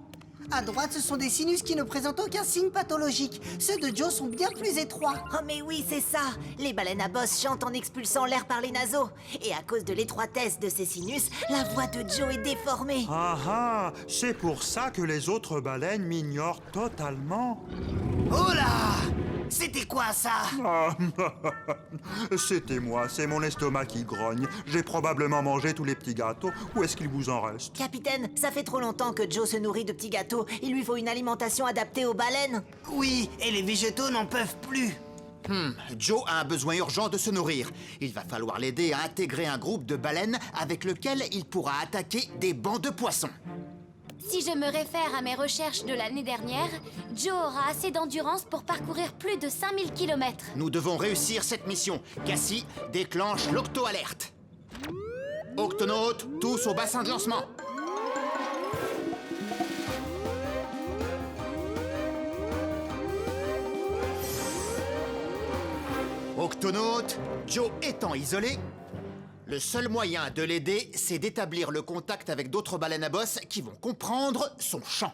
À droite, ce sont des sinus qui ne présentent aucun signe pathologique. Ceux de Joe sont bien plus étroits. Oh mais oui, c'est ça. Les baleines à bosse chantent en expulsant l'air par les naseaux. Et à cause de l'étroitesse de ces sinus, la voix de Joe est déformée. Ah ah, c'est pour ça que les autres baleines m'ignorent totalement. Oh là! C'était quoi ça? Ah, c'était moi, c'est mon estomac qui grogne. J'ai probablement mangé tous les petits gâteaux. Où est-ce qu'il vous en reste? Capitaine, ça fait trop longtemps que Joe se nourrit de petits gâteaux. Il lui faut une alimentation adaptée aux baleines. Oui, et les végétaux n'en peuvent plus. Joe a un besoin urgent de se nourrir. Il va falloir l'aider à intégrer un groupe de baleines avec lequel il pourra attaquer des bancs de poissons. Si je me réfère à mes recherches de l'année dernière, Joe aura assez d'endurance pour parcourir plus de 5000 km. Nous devons réussir cette mission. Cassie, déclenche l'octo-alerte. Octonautes, tous au bassin de lancement. Octonautes, Joe étant isolé, Le seul moyen de l'aider, c'est d'établir le contact avec d'autres baleines à bosse qui vont comprendre son chant.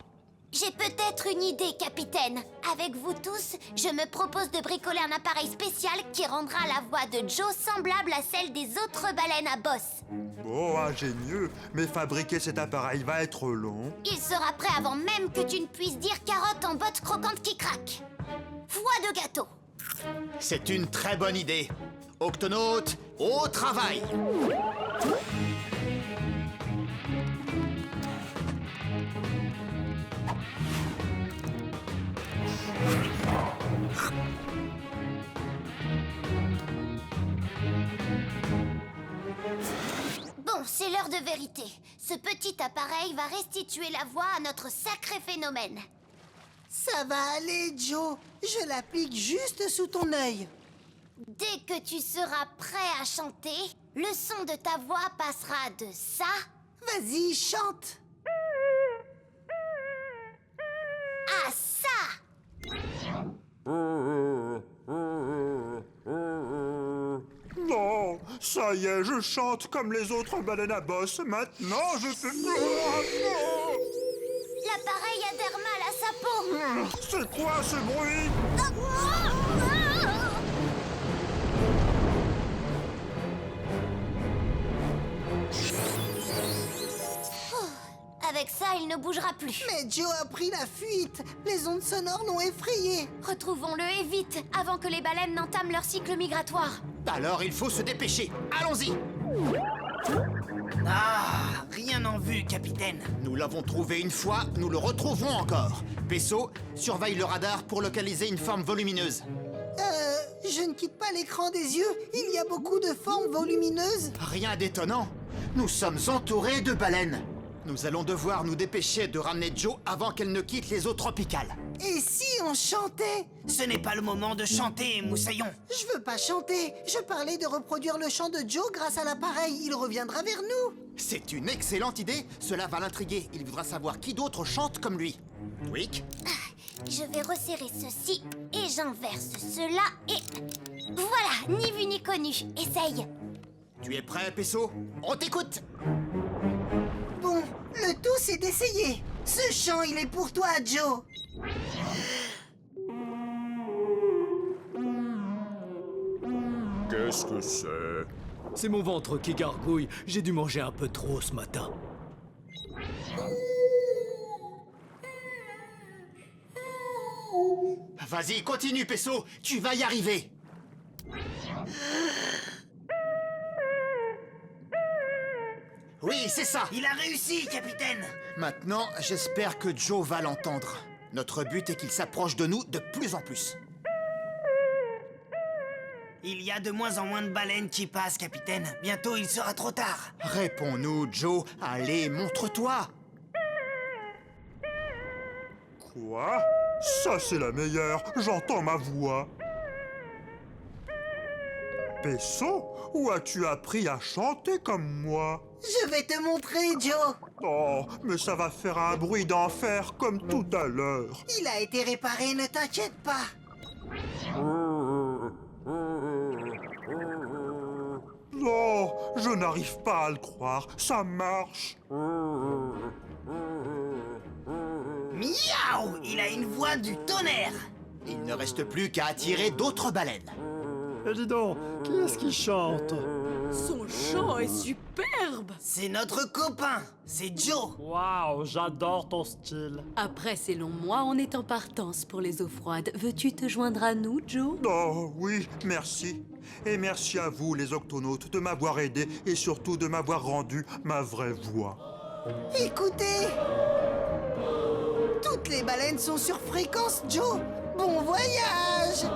J'ai peut-être une idée, capitaine. Avec vous tous, je me propose de bricoler un appareil spécial qui rendra la voix de Joe semblable à celle des autres baleines à bosse. Oh, ingénieux, mais fabriquer cet appareil va être long. Il sera prêt avant même que tu ne puisses dire carotte en botte croquante qui craque. Voix de gâteau. C'est une très bonne idée. Octonautes, au travail! Bon, c'est l'heure de vérité. Ce petit appareil va restituer la voix à notre sacré phénomène. Ça va aller, Joe. Je l'applique juste sous ton œil. Dès que tu seras prêt à chanter, le son de ta voix passera de ça Vas-y, chante. à ça. Non, ça y est, je chante comme les autres baleines à bosse. Maintenant, je fais... L'appareil adhère mal à sa peau. C'est quoi ce bruit? Avec ça, il ne bougera plus. Mais Joe a pris la fuite. Les ondes sonores l'ont effrayé. Retrouvons-le et vite, avant que les baleines n'entament leur cycle migratoire. Alors il faut se dépêcher. Allons-y! Ah, rien en vue, capitaine. Nous l'avons trouvé une fois, nous le retrouverons encore. Pesso, surveille le radar pour localiser une forme volumineuse. Je ne quitte pas l'écran des yeux. Il y a beaucoup de formes volumineuses. Rien d'étonnant. Nous sommes entourés de baleines. Nous allons devoir nous dépêcher de ramener Joe avant qu'elle ne quitte les eaux tropicales. Et si on chantait? Ce n'est pas le moment de chanter, Moussaillon. Je veux pas chanter. Je parlais de reproduire le chant de Joe grâce à l'appareil. Il reviendra vers nous. C'est une excellente idée. Cela va l'intriguer. Il voudra savoir qui d'autre chante comme lui. Wick? Je vais resserrer ceci et j'inverse cela et... Voilà, ni vu ni connu. Essaye. Tu es prêt, Pesso? On t'écoute! Bon, le tout c'est d'essayer. Ce chant, il est pour toi, Joe. Qu'est-ce que c'est? C'est mon ventre qui gargouille. J'ai dû manger un peu trop ce matin. Vas-y, continue, Pesso. Tu vas y arriver. Oui, c'est ça. Il a réussi, capitaine. Maintenant, j'espère que Joe va l'entendre. Notre but est qu'il s'approche de nous de plus en plus. Il y a de moins en moins de baleines qui passent, capitaine. Bientôt, il sera trop tard. Réponds-nous, Joe. Allez, montre-toi. Quoi? Ça, c'est la meilleure. J'entends ma voix. Pesso, où as-tu appris à chanter comme moi? Je vais te montrer, Joe. Oh, mais ça va faire un bruit d'enfer comme tout à l'heure. Il a été réparé, ne t'inquiète pas. Non, je n'arrive pas à le croire. Ça marche. Miaou! Il a une voix du tonnerre. Il ne reste plus qu'à attirer d'autres baleines. Dis donc, qui est-ce qui chante? Son chant est superbe. C'est notre copain. C'est Joe. Waouh, j'adore ton style. Après ces longs mois, on est en partance pour les eaux froides. Veux-tu te joindre à nous, Joe? Oh, oui, merci. Et merci à vous, les octonautes, de m'avoir aidé et surtout de m'avoir rendu ma vraie voix. Écoutez. Toutes les baleines sont sur fréquence, Joe. Bon voyage.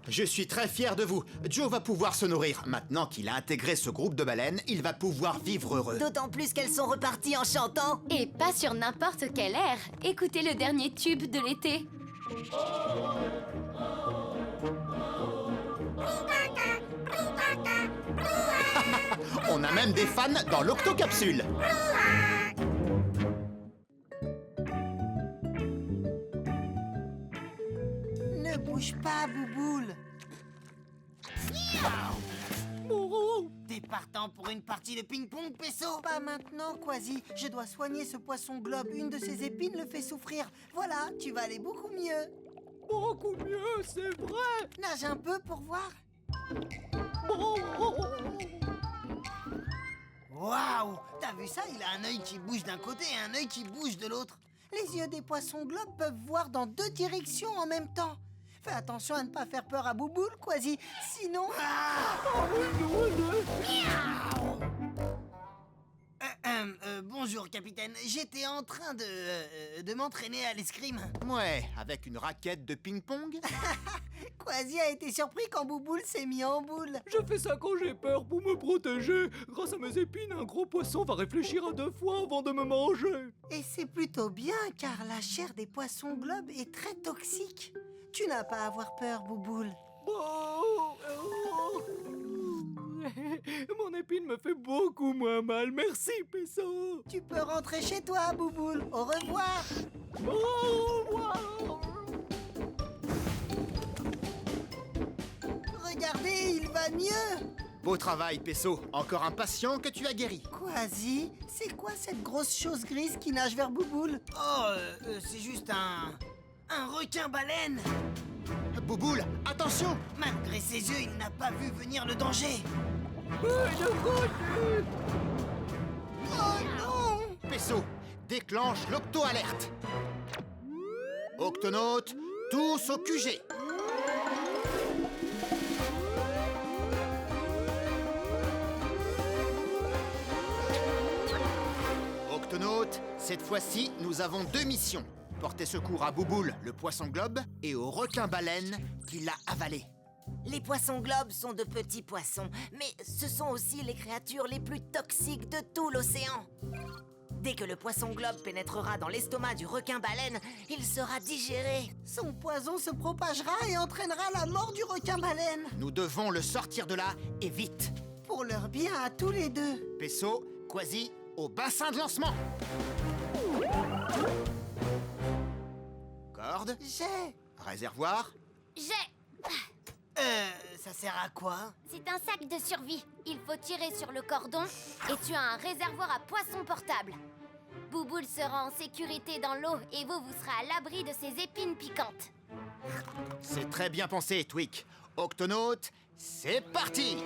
Je suis très fier de vous. Joe va pouvoir se nourrir. Maintenant qu'il a intégré ce groupe de baleines, il va pouvoir vivre heureux. D'autant plus qu'elles sont reparties en chantant. Et pas sur n'importe quel air. Écoutez le dernier tube de l'été. On a même des fans dans l'Octocapsule. Ne bouge pas, Bouboule. partant pour une partie de ping-pong, Pesso? Pas maintenant, Quasi. Je dois soigner ce poisson globe. Une de ses épines le fait souffrir. Voilà, tu vas aller beaucoup mieux. Beaucoup mieux, c'est vrai. Nage un peu pour voir. Waouh! T'as vu ça? Il a un œil qui bouge d'un côté et un œil qui bouge de l'autre. Les yeux des poissons globes peuvent voir dans 2 directions en même temps. Fais attention à ne pas faire peur à Bouboule, Quasi. Sinon... bonjour, capitaine. J'étais en train de m'entraîner à l'escrime. Ouais, avec une raquette de ping-pong. Quasi a été surpris quand Bouboule s'est mis en boule. Je fais ça quand j'ai peur pour me protéger. Grâce à mes épines, un gros poisson va réfléchir à 2 fois avant de me manger. Et c'est plutôt bien, car la chair des poissons globes est très toxique. Tu n'as pas à avoir peur, Bouboule. Mon épine me fait beaucoup moins mal. Merci, Pesso. Tu peux rentrer chez toi, Bouboule. Au revoir. Au revoir. Regardez, il va mieux. Beau travail, Pesso. Encore un patient que tu as guéri. Quasi, c'est quoi cette grosse chose grise qui nage vers Bouboule? C'est juste un requin-baleine. Bouboule, attention! Malgré ses yeux, il n'a pas vu venir le danger. Oh non! Pesso, déclenche l'octo-alerte. Octonautes, tous au QG. Octonautes, cette fois-ci, nous avons 2 missions. Porter secours à Bouboule, le poisson globe, et au requin-baleine qui l'a avalé. Les poissons globes sont de petits poissons, mais ce sont aussi les créatures les plus toxiques de tout l'océan. Dès que le poisson globe pénétrera dans l'estomac du requin-baleine, il sera digéré. Son poison se propagera et entraînera la mort du requin-baleine. Nous devons le sortir de là, et vite. Pour leur bien à tous les deux. Pesso, Quasi, au bassin de lancement. Corde. J'ai. Réservoir. Ça sert à quoi? C'est un sac de survie. Il faut tirer sur le cordon et tu as un réservoir à poissons portable. Bouboule sera en sécurité dans l'eau et vous serez à l'abri de ses épines piquantes. C'est très bien pensé, Twig. Octonautes, c'est parti!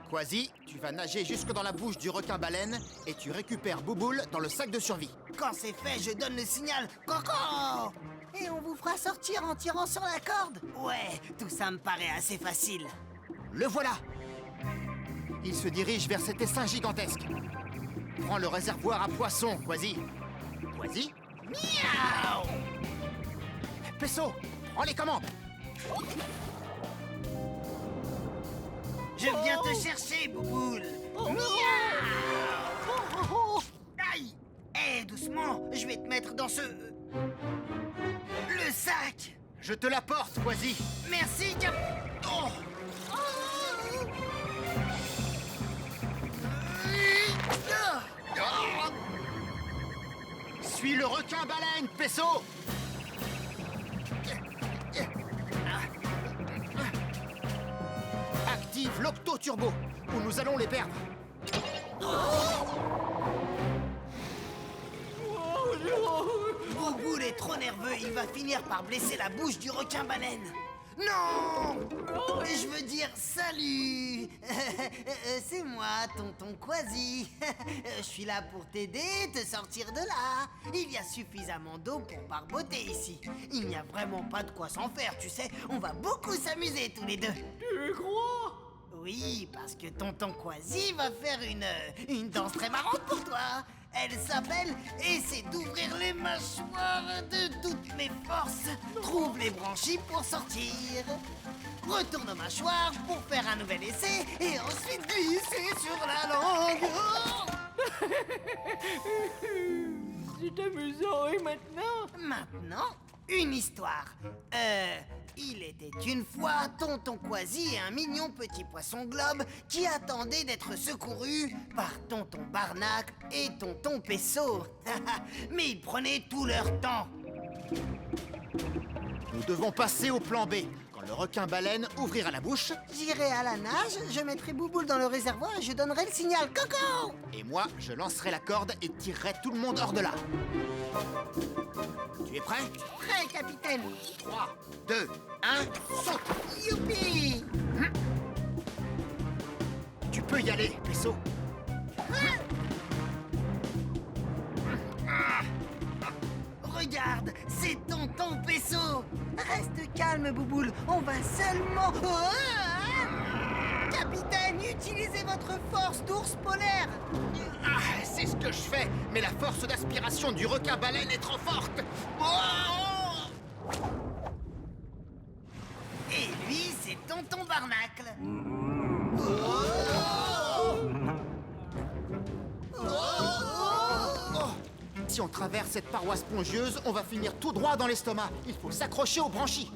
Quasi, tu vas nager jusque dans la bouche du requin-baleine et tu récupères Bouboule dans le sac de survie. Quand c'est fait, je donne le signal Coco! Et on vous fera sortir en tirant sur la corde. Ouais, tout ça me paraît assez facile. Le voilà! Il se dirige vers cet essaim gigantesque. Prends le réservoir à poissons, Quasi. Quasi? Miaou! Pesso, prends les commandes. Je viens te chercher, Bouboule. Aïe! Eh, doucement, je vais te mettre dans ce... le sac. Je te l'apporte, Quasi. Merci, Cap... Oh! Suis le requin-baleine, Pesso. Active l'octo-turbo, ou nous allons les perdre. Bouboule est trop nerveux, il va finir par blesser la bouche du requin-baleine. Non! Je veux dire salut. C'est moi, tonton Quasi. Je suis là pour t'aider, te sortir de là. Il y a suffisamment d'eau pour barboter ici. Il n'y a vraiment pas de quoi s'en faire, tu sais. On va beaucoup s'amuser tous les deux. Tu crois? Oui, parce que tonton Quasi va faire une danse très marrante pour toi. Elle s'appelle « Essaie d'ouvrir les mâchoires de toutes mes forces. Trouve les branchies pour sortir. Retourne aux mâchoires pour faire un nouvel essai et ensuite glisser sur la langue. C'est amusant, et maintenant? Maintenant, une histoire. Il était une fois tonton Quasi et un mignon petit poisson globe qui attendait d'être secouru par tonton Barnac et tonton Pesso. Mais ils prenaient tout leur temps. Nous devons passer au plan B. Quand le requin-baleine ouvrira la bouche, J'irai à la nage, je mettrai Bouboule dans le réservoir et je donnerai le signal Coco. et moi, je lancerai la corde et tirerai tout le monde hors de là. Tu es prêt? Prêt, capitaine. 3, 2, 1, saute! Youpi. Tu peux y aller, vaisseau. Regarde, c'est tonton Pesso. Reste calme, Bouboule, on va seulement... Capitaine, utilisez votre force d'ours polaire. Ah, c'est ce que je fais, mais la force d'aspiration du requin-baleine est trop forte. Oh! Et lui, c'est tonton Barnacle. Si on traverse cette paroi spongieuse, on va finir tout droit dans l'estomac. Il faut s'accrocher aux branchies.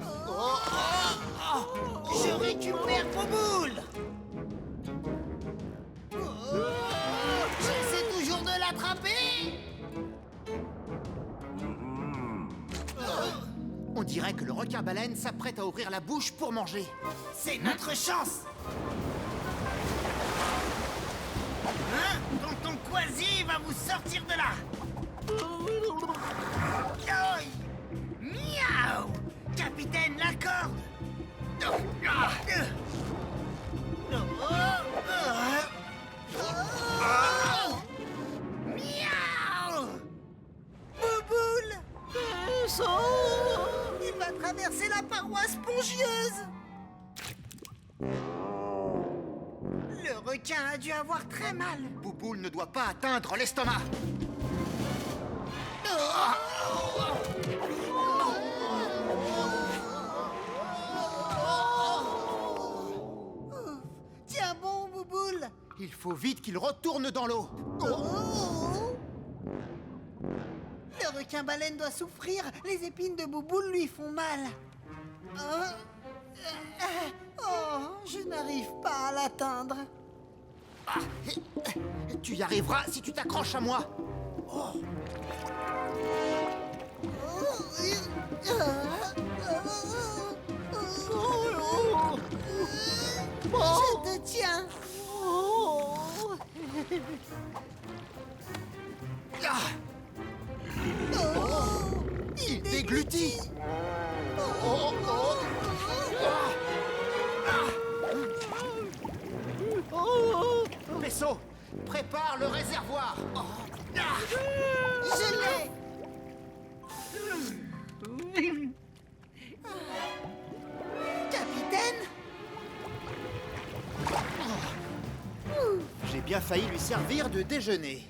Je récupère Bouboule. J'essaie toujours de l'attraper. On dirait que le requin-baleine s'apprête à ouvrir la bouche pour manger. C'est notre chance. Hein? Tonton Quasi va vous sortir de là. Aïe. Miaou. Capitaine, la corde. Miaou. Bouboule. Il va traverser la paroi spongieuse. Le requin a dû avoir très mal. Bouboule ne doit pas atteindre l'estomac. Tiens bon, Bouboule. Il faut vite qu'il retourne dans l'eau. Le requin-baleine doit souffrir. Les épines de Bouboule lui font mal. Je n'arrive pas à l'atteindre. Tu y arriveras si tu t'accroches à moi. Je te tiens. Il déglutit. Vaisseau, prépare le réservoir. Je l'ai. Capitaine. J'ai bien failli lui servir de déjeuner.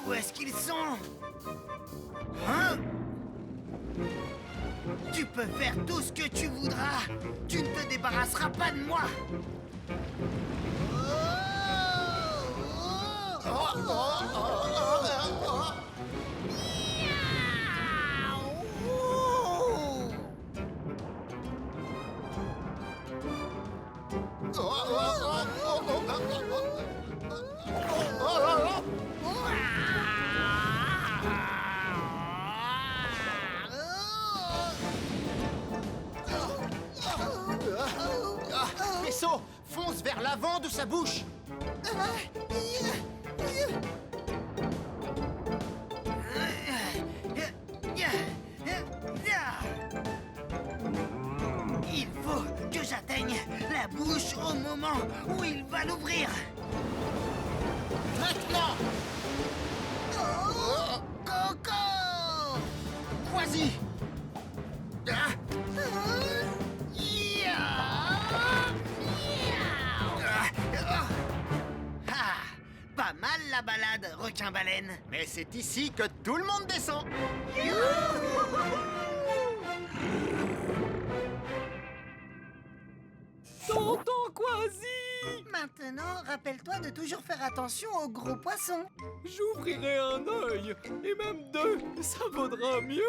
Où est-ce qu'ils sont? Hein? Tu peux faire tout ce que tu voudras. Tu ne te débarrasseras pas de moi. Vaisseau, fonce vers l'avant de sa bouche. Il faut que j'atteigne la bouche au moment où il va l'ouvrir. Maintenant. Coco! Quasi. Pas mal la balade, requin-baleine. Mais c'est ici que tout le monde descend. Tonton Quasi! Maintenant, rappelle-toi de toujours faire attention aux gros poissons. J'ouvrirai un œil, et même deux, ça vaudra mieux.